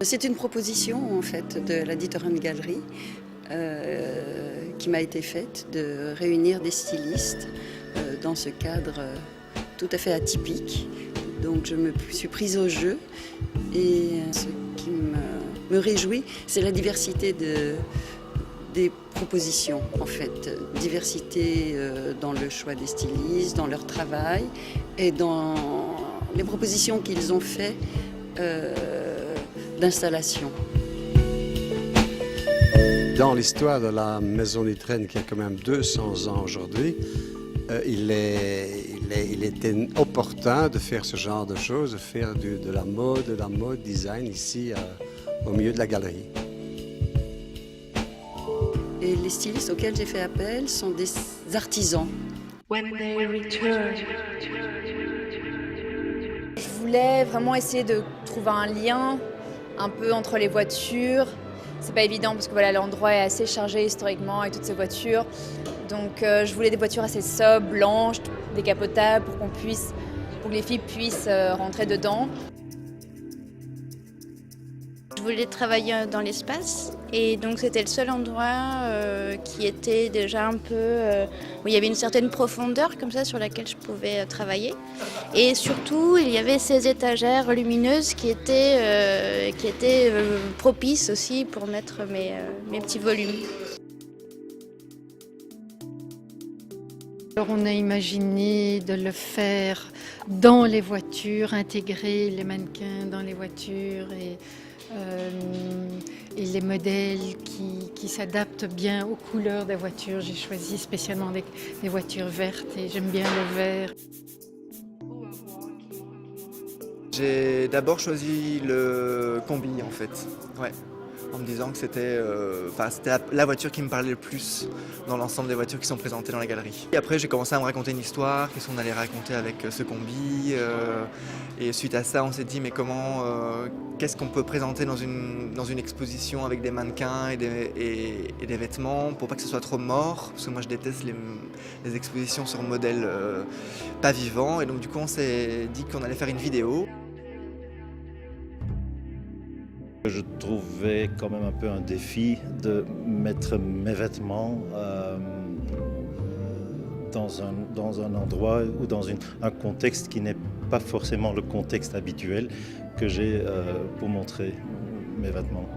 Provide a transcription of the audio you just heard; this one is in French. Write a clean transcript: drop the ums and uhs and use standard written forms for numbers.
C'est une proposition en fait de la Dithorem Galerie qui m'a été faite de réunir des stylistes dans ce cadre tout à fait atypique. Donc je me suis prise au jeu et ce qui me réjouit, c'est la diversité des propositions en fait. Diversité dans le choix des stylistes, dans leur travail et dans les propositions qu'ils ont fait d'installation. Dans l'histoire de la Maison Littrène, qui a quand même 200 ans aujourd'hui, il était opportun de faire ce genre de choses, de faire de la mode design ici au milieu de la galerie. Et les stylistes auxquels j'ai fait appel sont des artisans. Je voulais vraiment essayer de trouver un lien un peu entre les voitures. C'est pas évident parce que voilà, l'endroit est assez chargé historiquement avec toutes ces voitures. Donc je voulais des voitures assez sobres, blanches, décapotables pour que les filles puissent rentrer dedans. Je voulais travailler dans l'espace et donc c'était le seul endroit qui était déjà un peu où il y avait une certaine profondeur comme ça sur laquelle je pouvais travailler. Et surtout il y avait ces étagères lumineuses qui étaient propices aussi pour mettre mes petits volumes. Alors on a imaginé de le faire dans les voitures, intégrer les mannequins dans les voitures et les modèles qui s'adaptent bien aux couleurs des voitures. J'ai choisi spécialement des voitures vertes et j'aime bien le vert. J'ai d'abord choisi le combi en fait, ouais, en me disant que c'était la voiture qui me parlait le plus dans l'ensemble des voitures qui sont présentées dans la galerie. Et après j'ai commencé à me raconter une histoire, qu'est-ce qu'on allait raconter avec ce combi, et suite à ça on s'est dit mais qu'est-ce qu'on peut présenter dans une exposition avec des mannequins et des vêtements pour pas que ce soit trop mort, parce que moi je déteste les expositions sur modèles pas vivants, et donc du coup on s'est dit qu'on allait faire une vidéo. Je trouvais quand même un peu un défi de mettre mes vêtements dans un endroit ou dans un contexte qui n'est pas forcément le contexte habituel que j'ai pour montrer mes vêtements.